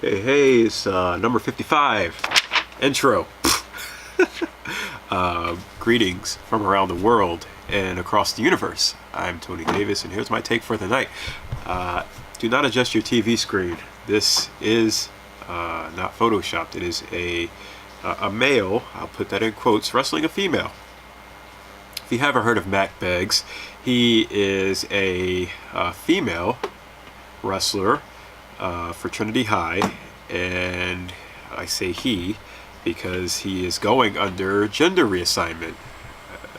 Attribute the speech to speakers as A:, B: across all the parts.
A: Hey, it's number 55. Intro. Greetings from around the world and across the universe. I'm Tony Davis, and here's my take for the night. Do not adjust your TV screen. This is not photoshopped. It is a male, I'll put that in quotes, wrestling a female. If you haven't heard of Mack Beggs, he is a female wrestler for Trinity High, and I say he because he is going under gender reassignment.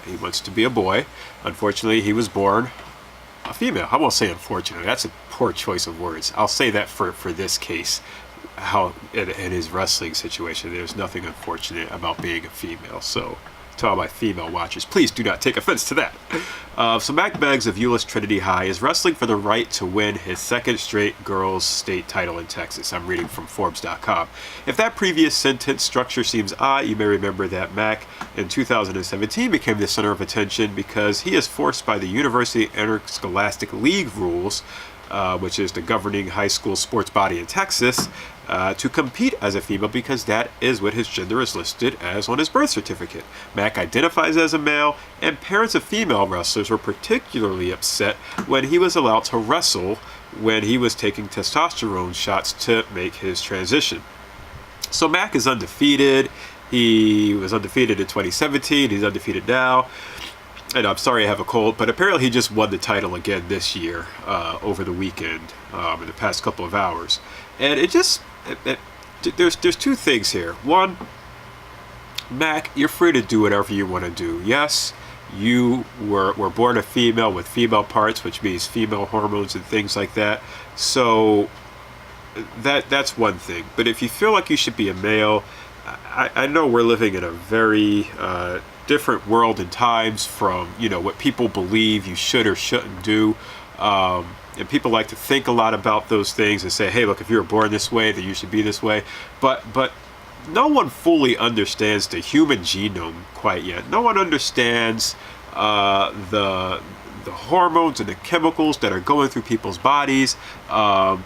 A: He wants to be a boy. Unfortunately, he was born a female. I won't say unfortunately, that's a poor choice of words. I'll say that for this case, how in his wrestling situation, there's nothing unfortunate about being a female. So to all my female watchers, please do not take offense to that. So Mack Beggs of Euless Trinity High is wrestling for the right to win his second straight girls state title in Texas. I'm reading from Forbes.com. If that previous sentence structure seems odd, you may remember that Mack in 2017 became the center of attention because he is forced by the University Interscholastic League rules, which is the governing high school sports body in Texas, to compete as a female because that is what his gender is listed as on his birth certificate. Mack identifies as a male, and parents of female wrestlers were particularly upset when he was allowed to wrestle when he was taking testosterone shots to make his transition. So Mack is undefeated. He was undefeated in 2017. He's undefeated now. And I'm sorry I have a cold, but apparently he just won the title again this year over the weekend in the past couple of hours. And there's two things here. One, Mack, you're free to do whatever you want to do. Yes, you were born a female with female parts, which means female hormones and things like that. So that's one thing. But if you feel like you should be a male, I know we're living in a very different world and times from what people believe you should or shouldn't do, and people like to think a lot about those things and say, hey, look, if you were born this way, then you should be this way. But no one fully understands the human genome quite yet. No one understands the hormones and the chemicals that are going through people's bodies.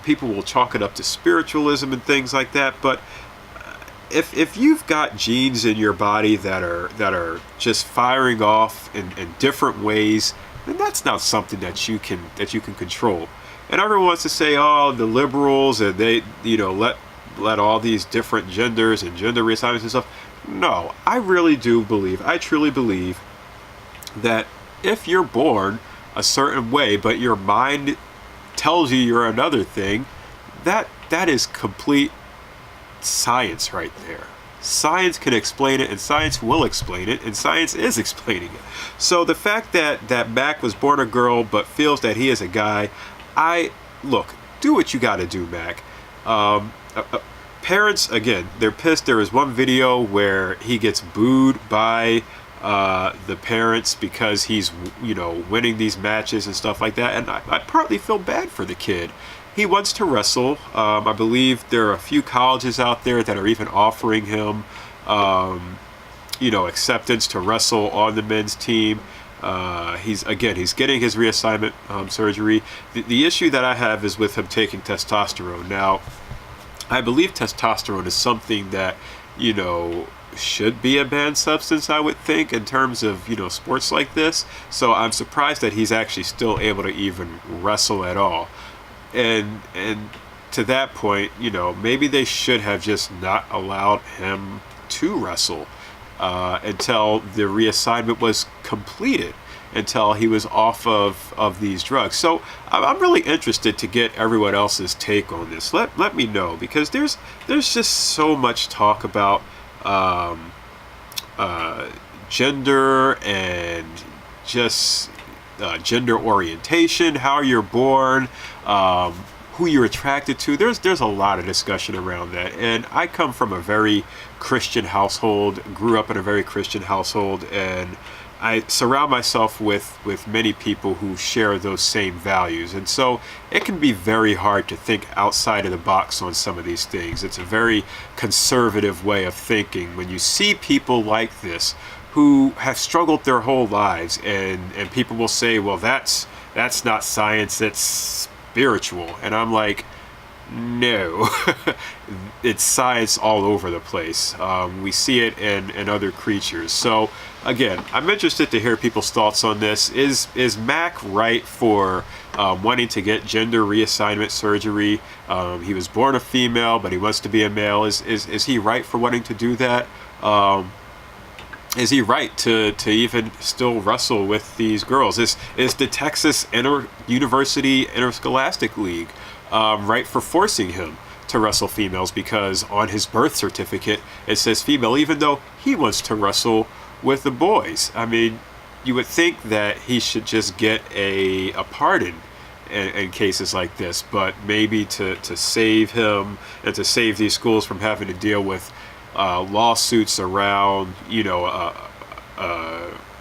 A: People will chalk it up to spiritualism and things like that, but if you've got genes in your body that are just firing off in different ways, then that's not something that you can control. And everyone wants to say, oh, the liberals, and they let all these different genders and gender reassignments and stuff. No, I truly believe that if you're born a certain way, but your mind tells you you're another thing, that is complete science right there. Science can explain it, and science will explain it, and science is explaining it. So the fact that Mack was born a girl but feels that he is a guy, look, do what you got to do, Mack. Parents, again, they're pissed. There is one video where he gets booed by the parents because he's winning these matches and stuff like that, and I partly feel bad for the kid. He wants to wrestle. I believe there are a few colleges out there that are even offering him, acceptance to wrestle on the men's team. He's getting his reassignment surgery. The issue that I have is with him taking testosterone. Now, I believe testosterone is something that, should be a banned substance, I would think, in terms of, sports like this. So I'm surprised that he's actually still able to even wrestle at all. And to that point, maybe they should have just not allowed him to wrestle until the reassignment was completed, until he was off of these drugs. So I'm really interested to get everyone else's take on this. Let me know, because there's just so much talk about gender and just gender orientation, how you're born, who you're attracted to. There's a lot of discussion around that, and I come from a very Christian household, grew up in a very Christian household, and I surround myself with many people who share those same values, and so it can be very hard to think outside of the box on some of these things. It's a very conservative way of thinking when you see people like this who have struggled their whole lives, and people will say, well, that's not science, that's spiritual. And I'm like, no. it's science all over the place. We see it in other creatures. So again, I'm interested to hear people's thoughts on this. Is Mack right for wanting to get gender reassignment surgery? He was born a female, but he wants to be a male. Is he right for wanting to do that? Is he right to even still wrestle with these girls? Is the Texas University Interscholastic League right for forcing him to wrestle females, because on his birth certificate it says female, even though he wants to wrestle with the boys? I mean, you would think that he should just get a pardon in cases like this, but maybe to save him and to save these schools from having to deal with lawsuits around,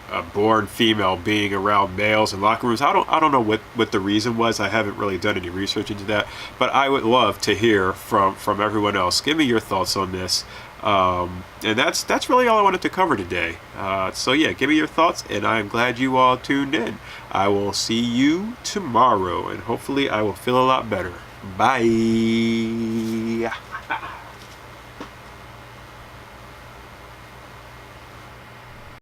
A: a born female being around males in locker rooms. I don't know what the reason was. I haven't really done any research into that, but I would love to hear from everyone else. Give me your thoughts on this. And that's really all I wanted to cover today. So yeah, give me your thoughts, and I'm glad you all tuned in. I will see you tomorrow, and hopefully I will feel a lot better. Bye.